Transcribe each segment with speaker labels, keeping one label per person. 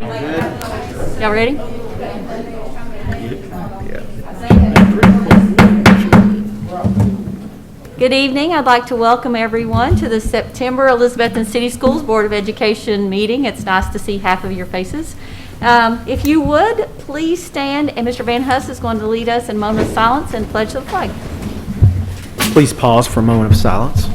Speaker 1: Y'all ready? Good evening. I'd like to welcome everyone to the September Elizabethton City Schools Board of Education meeting. It's nice to see half of your faces. If you would, please stand, and Mr. Van Huss is going to lead us in a moment of silence and pledge to the flag.
Speaker 2: Please pause for a moment of silence.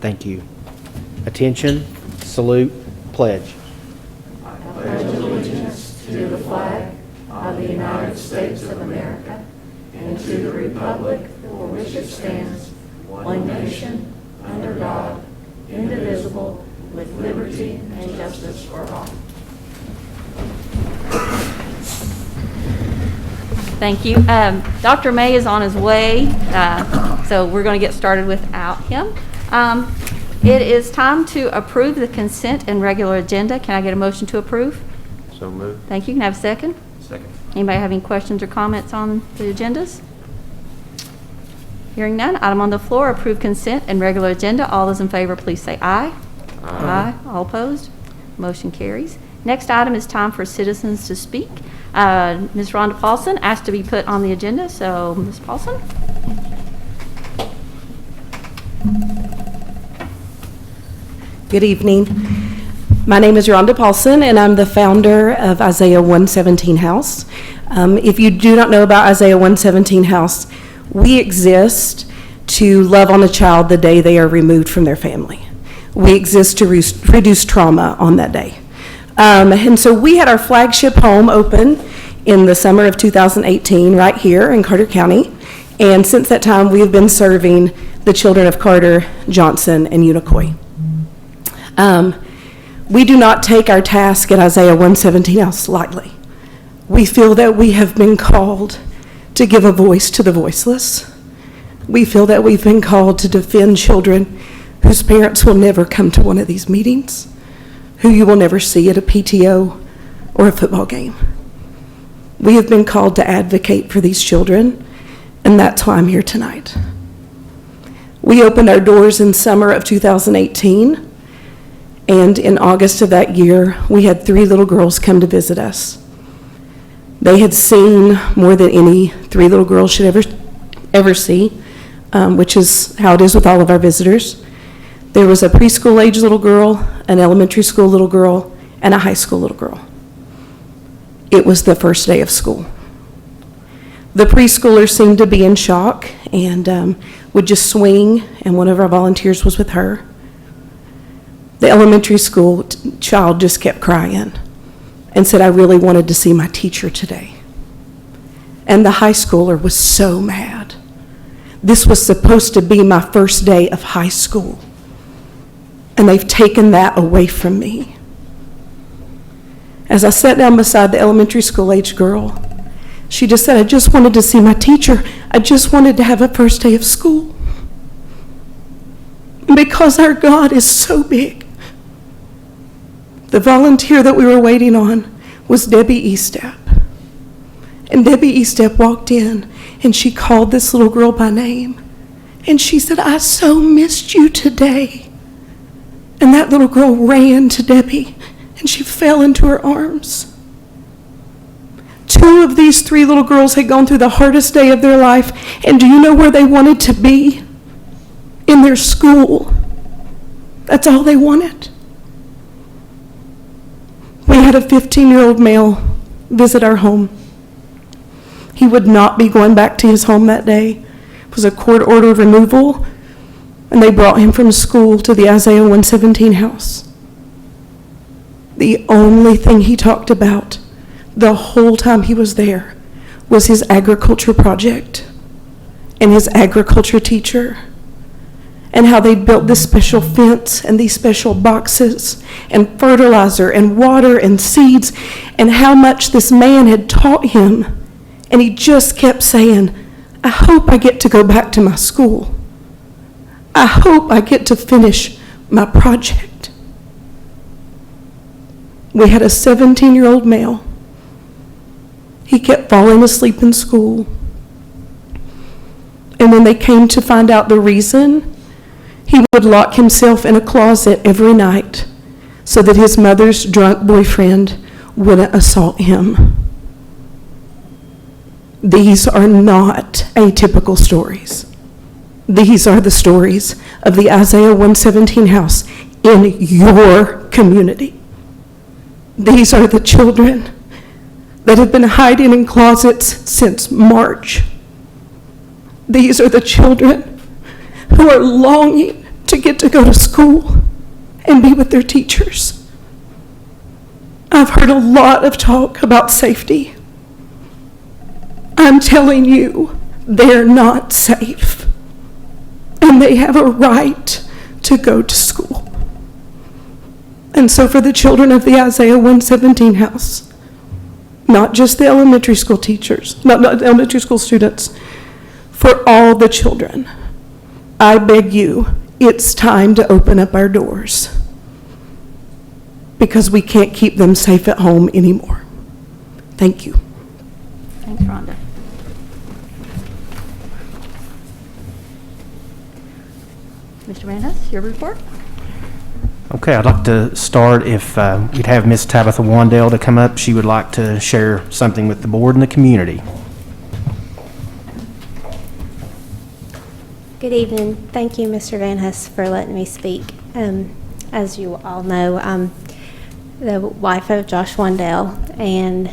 Speaker 2: Thank you. Attention, salute, pledge.
Speaker 3: I pledge allegiance to the flag of the United States of America and to the republic for which it stands, one nation, under God, indivisible, with liberty and justice for all.
Speaker 1: Thank you. Dr. May is on his way, so we're going to get started without him. It is time to approve the consent and regular agenda. Can I get a motion to approve?
Speaker 2: So moved.
Speaker 1: Thank you. Can I have a second?
Speaker 2: Second.
Speaker 1: Anybody have any questions or comments on the agendas? Hearing none, item on the floor, approve consent and regular agenda. All those in favor, please say aye. Aye. All opposed? Motion carries. Next item is time for citizens to speak. Ms. Rhonda Paulson asked to be put on the agenda, so Ms. Paulson.
Speaker 4: Good evening. My name is Rhonda Paulson, and I'm the founder of Isaiah 117 House. If you do not know about Isaiah 117 House, we exist to love on a child the day they are removed from their family. We exist to reduce trauma on that day. And so we had our flagship home open in the summer of 2018 right here in Carter County. And since that time, we have been serving the children of Carter, Johnson, and Unicoi. We do not take our task at Isaiah 117 House lightly. We feel that we have been called to give a voice to the voiceless. We feel that we've been called to defend children whose parents will never come to one of these meetings, who you will never see at a PTO or a football game. We have been called to advocate for these children, and that's why I'm here tonight. We opened our doors in summer of 2018. And in August of that year, we had 3 little girls come to visit us. They had seen more than any 3 little girls should ever see, which is how it is with all of our visitors. There was a preschool age little girl, an elementary school little girl, and a high school little girl. It was the first day of school. The preschoolers seemed to be in shock and would just swing, and one of our volunteers was with her. The elementary school child just kept crying and said, I really wanted to see my teacher today. And the high schooler was so mad. This was supposed to be my first day of high school, and they've taken that away from me. As I sat down beside the elementary school age girl, she just said, I just wanted to see my teacher. I just wanted to have a first day of school. Because our God is so big. The volunteer that we were waiting on was Debbie Estep. And Debbie Estep walked in and she called this little girl by name. And she said, I so missed you today. And that little girl ran to Debbie and she fell into her arms. 2 of these 3 little girls had gone through the hardest day of their life. And do you know where they wanted to be? In their school. That's all they wanted. We had a 15-year-old male visit our home. He would not be going back to his home that day. It was a court order of removal, and they brought him from school to the Isaiah 117 house. The only thing he talked about the whole time he was there was his agriculture project and his agriculture teacher, and how they built this special fence and these special boxes and fertilizer and water and seeds, and how much this man had taught him. And he just kept saying, I hope I get to go back to my school. I hope I get to finish my project. We had a 17-year-old male He kept falling asleep in school. And when they came to find out the reason, he would lock himself in a closet every night so that his mother's drunk boyfriend wouldn't assault him. These are not atypical stories. These are the stories of the Isaiah 117 house in your community. These are the children that have been hiding in closets since March. These are the children who are longing to get to go to school and be with their teachers. I've heard a lot of talk about safety. I'm telling you, they're not safe. And they have a right to go to school. And so for the children of the Isaiah 117 house, not just the elementary school teachers, not elementary school students, for all the children, I beg you, it's time to open up our doors, because we can't keep them safe at home anymore. Thank you.
Speaker 1: Thanks, Rhonda. Mr. Van Huss, your report?
Speaker 2: Okay, I'd like to start if we'd have Miss Tabitha Wandale to come up. She would like to share something with the board and the community.
Speaker 5: Good evening. Thank you, Mr. Van Huss, for letting me speak. As you all know, I'm the wife of Josh Wandale, and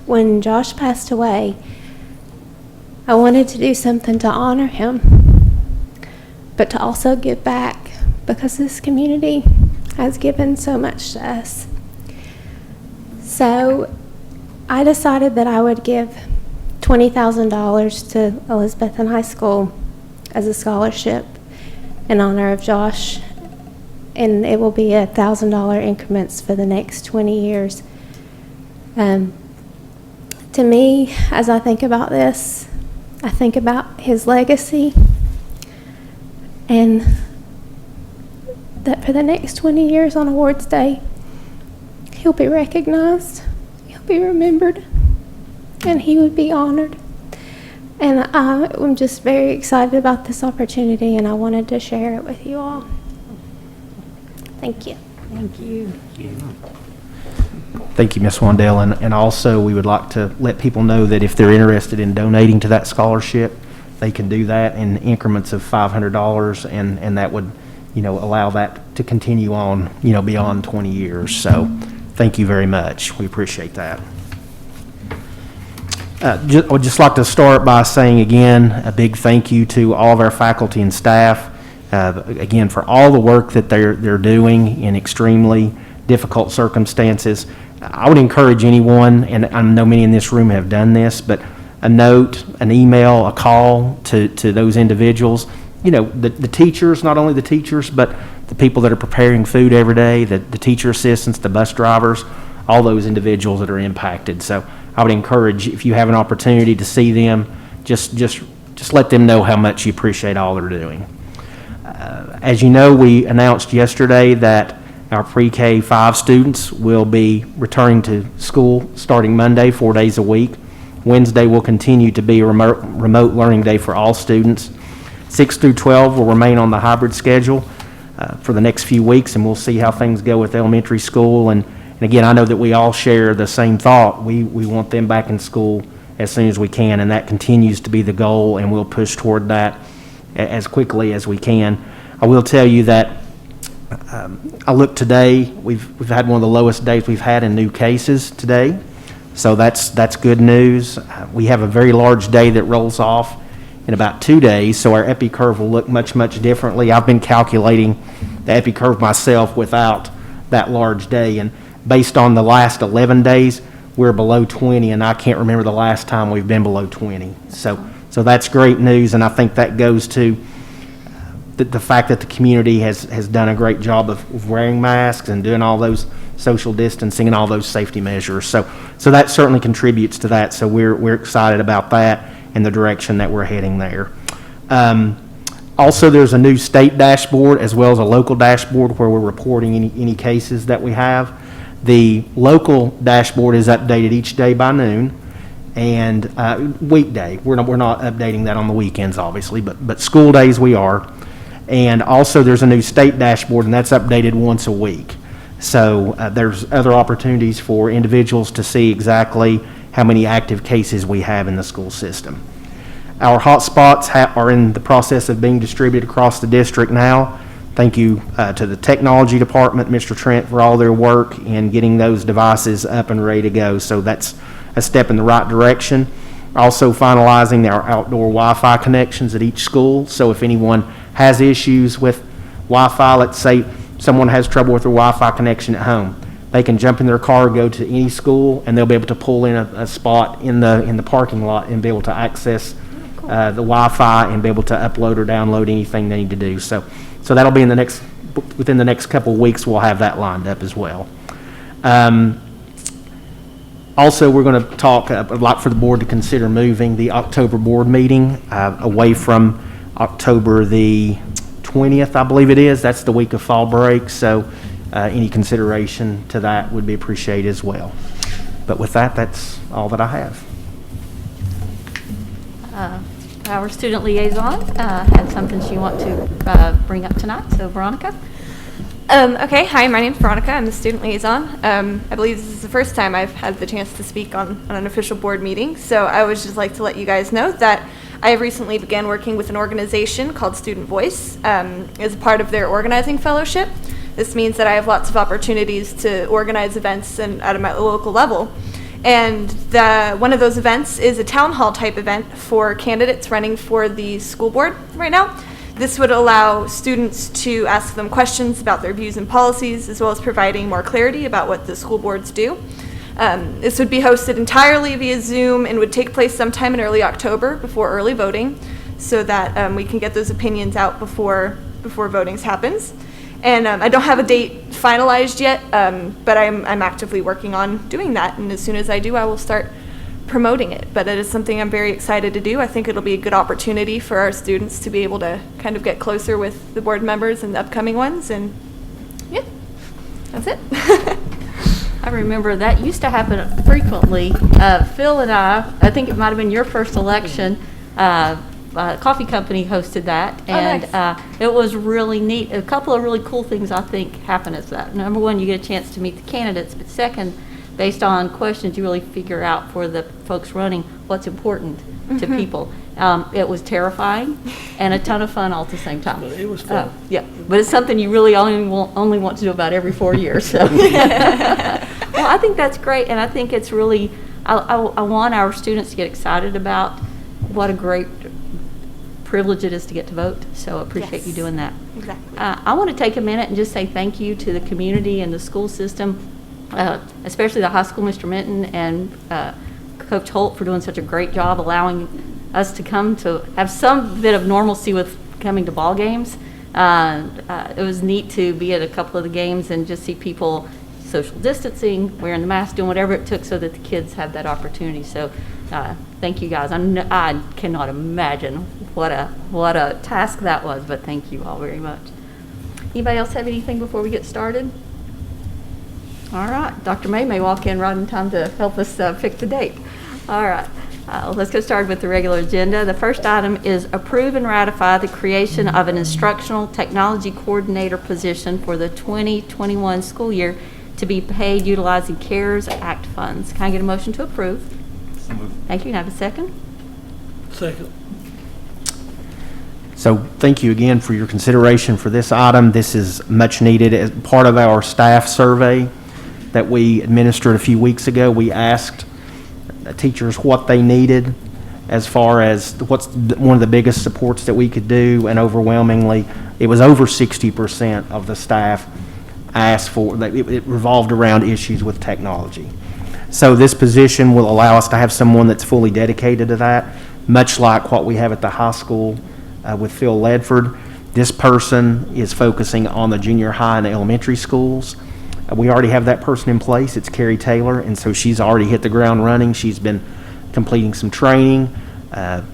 Speaker 5: when Josh passed away, I wanted to do something to honor him, but to also give back, because this community has given so much to us. So I decided that I would give $20,000 to Elizabethton High School as a scholarship in honor of Josh, and it will be $1,000 increments for the next 20 years. To me, as I think about this, I think about his legacy, and that for the next 20 years on Awards Day, he'll be recognized, he'll be remembered, and he would be honored. And I'm just very excited about this opportunity, and I wanted to share it with you all. Thank you.
Speaker 1: Thank you.
Speaker 2: Thank you, Ms. Wandale. And also, we would like to let people know that if they're interested in donating to that scholarship, they can do that in increments of $500, and that would, allow that to continue on, beyond 20 years. So thank you very much. We appreciate that. I would just like to start by saying again a big thank you to all of our faculty and staff, again, for all the work that they're doing in extremely difficult circumstances. I would encourage anyone, and I know many in this room have done this, but a note, an email, a call to those individuals. The teachers, not only the teachers, but the people that are preparing food every day, the teacher assistants, the bus drivers, all those individuals that are impacted. So I would encourage, if you have an opportunity to see them, just let them know how much you appreciate all they're doing. As you know, we announced yesterday that our pre-K 5 students will be returning to school starting Monday, 4 days a week. Wednesday will continue to be a remote learning day for all students. 6 through 12 will remain on the hybrid schedule for the next few weeks, and we'll see how things go with elementary school. And again, I know that we all share the same thought. We want them back in school as soon as we can, and that continues to be the goal, and we'll push toward that as quickly as we can. I will tell you that I looked today, we've had one of the lowest days we've had in new cases today, so that's good news. We have a very large day that rolls off in about 2 days, so our epi curve will look much, much differently. I've been calculating the epi curve myself without that large day, and based on the last 11 days, we're below 20, and I can't remember the last time we've been below 20. So that's great news, and I think that goes to the fact that the community has done a great job of wearing masks and doing all those social distancing and all those safety measures. So that certainly contributes to that. So we're excited about that and the direction that we're heading there. Also, there's a new state dashboard as well as a local dashboard where we're reporting any cases that we have. The local dashboard is updated each day by noon. and weekday. We're not updating that on the weekends, obviously, but school days we are. And also there's a new state dashboard, and that's updated once a week. So there's other opportunities for individuals to see exactly how many active cases we have in the school system. Our hotspots are in the process of being distributed across the district now. Thank you to the technology department, Mr. Trent, for all their work in getting those devices up and ready to go. So that's a step in the right direction. Also finalizing our outdoor Wi-Fi connections at each school. So if anyone has issues with Wi-Fi, let's say someone has trouble with their Wi-Fi connection at home, they can jump in their car, go to any school, and they'll be able to pull in a spot in the parking lot and be able to access the Wi-Fi and be able to upload or download anything they need to do. So that'll be within the next couple of weeks. We'll have that lined up as well. Also, we're going to talk, I'd like for the board to consider moving the October board meeting away from October the 20th, I believe it is. That's the week of fall break. So any consideration to that would be appreciated as well. But with that, that's all that I have.
Speaker 1: Our student liaison had something she wants to bring up tonight. So, Veronica.
Speaker 6: Okay, hi, my name's Veronica. I'm the student liaison. I believe this is the first time I've had the chance to speak on an official board meeting, so I would just like to let you guys know that I have recently began working with an organization called Student Voice as a part of their organizing fellowship. This means that I have lots of opportunities to organize events at my local level. And one of those events is a town hall type event for candidates running for the school board right now. This would allow students to ask them questions about their views and policies, as well as providing more clarity about what the school boards do. This would be hosted entirely via Zoom and would take place sometime in early October before early voting, so that we can get those opinions out before voting happens. And I don't have a date finalized yet, but I'm actively working on doing that. And as soon as I do, I will start promoting it. But it is something I'm very excited to do. I think it'll be a good opportunity for our students to be able to kind of get closer with the board members and the upcoming ones. And yeah, that's it.
Speaker 1: I remember that used to happen frequently. Phil and I think it might have been your first election, coffee company hosted that, and
Speaker 6: nice.
Speaker 1: It was really neat. A couple of really cool things I think happen as that. Number one, you get a chance to meet the candidates, but second, based on questions, you really figure out for the folks running what's important to people. It was terrifying and a ton of fun all at the same time.
Speaker 7: But it was fun.
Speaker 1: Yeah, but it's something you really only want to do about every 4 years. So. Well, I think that's great, and I think it's really, I want our students to get excited about what a great privilege it is to get to vote, so I appreciate you doing that.
Speaker 6: Exactly.
Speaker 1: I want to take a minute and just say thank you to the community and the school system, especially the high school, Mr. Minton, and Coach Holt for doing such a great job allowing us to come to have some bit of normalcy with coming to ball games. It was neat to be at a couple of the games and just see people social distancing, wearing the mask, doing whatever it took so that the kids have that opportunity. So thank you guys. I cannot imagine what a task that was, but thank you all very much. Anybody else have anything before we get started? All right, Dr. may walk in right in time to help us pick the date. All right, let's get started with the regular agenda. The first item is approve and ratify the creation of an instructional technology coordinator position for the 2021 school year to be paid utilizing CARES Act funds. Can I get a motion to approve? Thank you. Can I have a second?
Speaker 7: Second.
Speaker 2: So thank you again for your consideration for this item. This is much needed as part of our staff survey that we administered a few weeks ago. We asked teachers what they needed as far as what's one of the biggest supports that we could do, and overwhelmingly it was over 60% of the staff asked for that. It revolved around issues with technology. So this position will allow us to have someone that's fully dedicated to that, much like what we have at the high school with Phil Ledford. This person is focusing on the junior high and elementary schools. We already have that person in place. It's Carrie Taylor, and so she's already hit the ground running. She's been completing some training.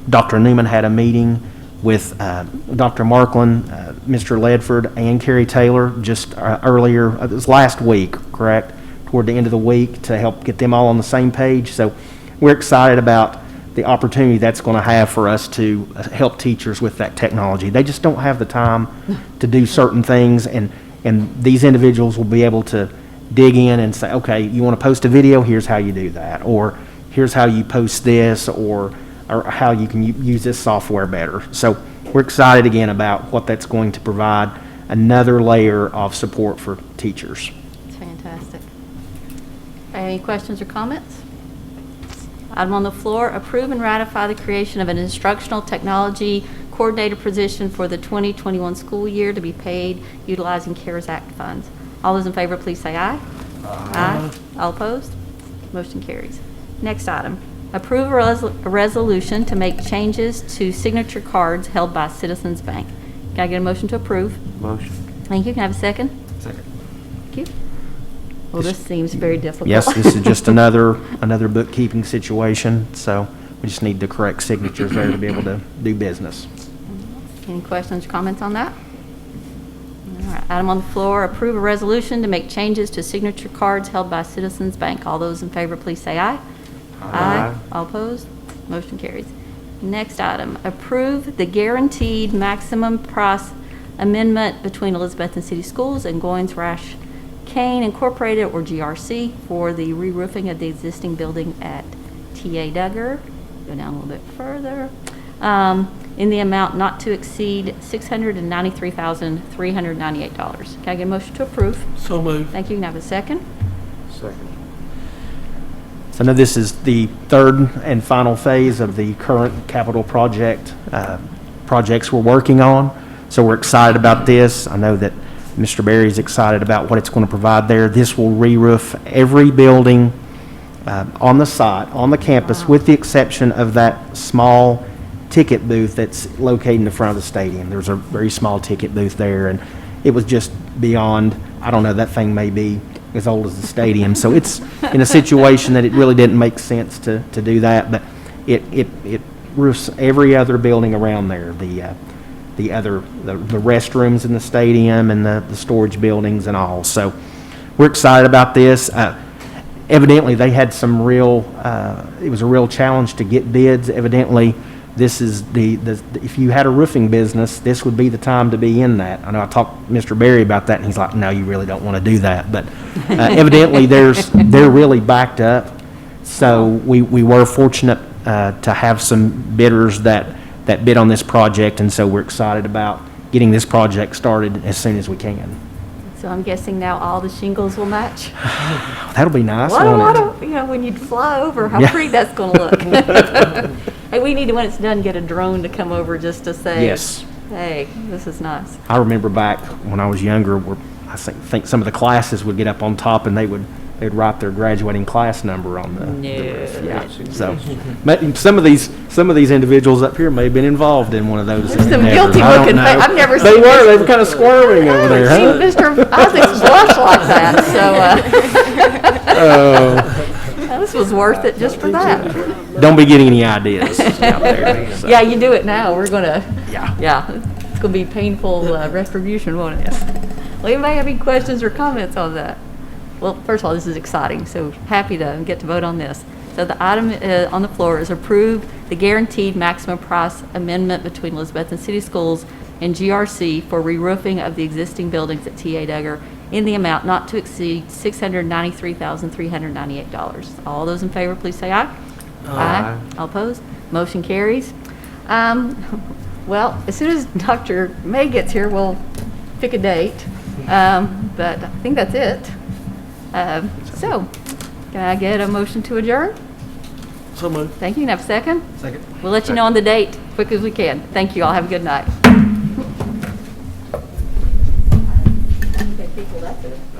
Speaker 2: Dr. Newman had a meeting with Dr. Markland, Mr. Ledford, and Carrie Taylor just earlier. It was last week, correct? Toward the end of the week to help get them all on the same page. So we're excited about the opportunity that's going to have for us to help teachers with that technology. They just don't have the time to do certain things, and these individuals will be able to dig in and say, okay, you want to post a video, here's how you do that, or here's how you post this, or how you can use this software better. So we're excited again about what that's going to provide, another layer of support for teachers.
Speaker 1: It's fantastic. Any questions or comments? Item on the floor, approve and ratify the creation of an instructional technology coordinator position for the 2021 school year to be paid utilizing CARES Act funds. All those in favor, please say aye. Aye. All opposed? Motion carries. Next item, approve a resolution to make changes to signature cards held by Citizens Bank. Can I get a motion to approve?
Speaker 7: Motion.
Speaker 1: Thank you. Can I have a second?
Speaker 7: Second.
Speaker 1: Thank you. Well, this seems very difficult.
Speaker 2: Yes, this is just another bookkeeping situation, so we just need the correct signatures there to be able to do business.
Speaker 1: Any questions or comments on that? All right, item on the floor, approve a resolution to make changes to signature cards held by Citizens Bank. All those in favor, please say aye. Aye. All opposed? Motion carries. Next item, approve the guaranteed maximum price amendment between Elizabethton City Schools and Goins Rash Kane Incorporated, or GRC, for the re-roofing of the existing building at T.A. Duggar. Go down a little bit further. In the amount not to exceed $693,398. Can I get a motion to approve?
Speaker 7: So moved.
Speaker 1: Thank you. Can I have a second?
Speaker 7: Second.
Speaker 2: So I know this is the third and final phase of the current capital projects we're working on. So we're excited about this. I know that Mr. Berry's excited about what it's going to provide there. This will re-roof every building on the site, on the campus, with the exception of that small ticket booth that's located in the front of the stadium. There's a very small ticket booth there, and it was just beyond, I don't know, that thing may be as old as the stadium. So it's in a situation that it really didn't make sense to do that, but it roofs every other building around there, the restrooms in the stadium and the storage buildings and all. So we're excited about this. Evidently, they had some real, it was a real challenge to get bids. Evidently, this is if you had a roofing business, this would be the time to be in that. I know I talked to Mr. Berry about that, and he's like, no, you really don't want to do that. But evidently, they're really backed up. So we were fortunate to have some bidders that bid on this project, and so we're excited about getting this project started as soon as we can.
Speaker 1: So I'm guessing now all the shingles will match?
Speaker 2: That'll be nice,
Speaker 1: Well,
Speaker 2: won't it?
Speaker 1: you know, when you fly over, how
Speaker 2: Yeah.
Speaker 1: pretty that's going to look. Hey, we need to, when it's done, get a drone to come over just to say,
Speaker 2: Yes.
Speaker 1: hey, this is nice.
Speaker 2: I remember back when I was younger, where I think some of the classes would get up on top and they'd write their graduating class number on the roof. Yeah. So some of these individuals up here may have been involved in one of those.
Speaker 1: There's some
Speaker 2: endeavors.
Speaker 1: guilty
Speaker 2: I don't
Speaker 1: looking
Speaker 2: know.
Speaker 1: fa- I've never
Speaker 2: They
Speaker 1: seen
Speaker 2: were.
Speaker 1: this.
Speaker 2: They were kind of squirming over there,
Speaker 1: I've
Speaker 2: huh?
Speaker 1: seen Mr. Isaac's blush like that, so this was worth it just for that.
Speaker 2: Don't be getting any ideas out there. So.
Speaker 1: Yeah, you do it now. We're going to,
Speaker 2: Yeah.
Speaker 1: it's going to be painful retribution, won't it? Well, anybody have any questions or comments on that? Well, first of all, this is exciting, so happy to get to vote on this. So the item on the floor is approve the guaranteed maximum price amendment between Elizabethton City Schools and GRC for re-roofing of the existing buildings at T.A. Duggar in the amount not to exceed $693,398. All those in favor, please say aye. Aye. All opposed? Motion carries. Well, as soon as Dr. May gets here, we'll pick a date, but I think that's it. So, can I get a motion to adjourn?
Speaker 7: So moved.
Speaker 1: Thank you. Can I have a second?
Speaker 7: Second.
Speaker 1: We'll let you know on the date quick as we can. Thank you all. Have a good night.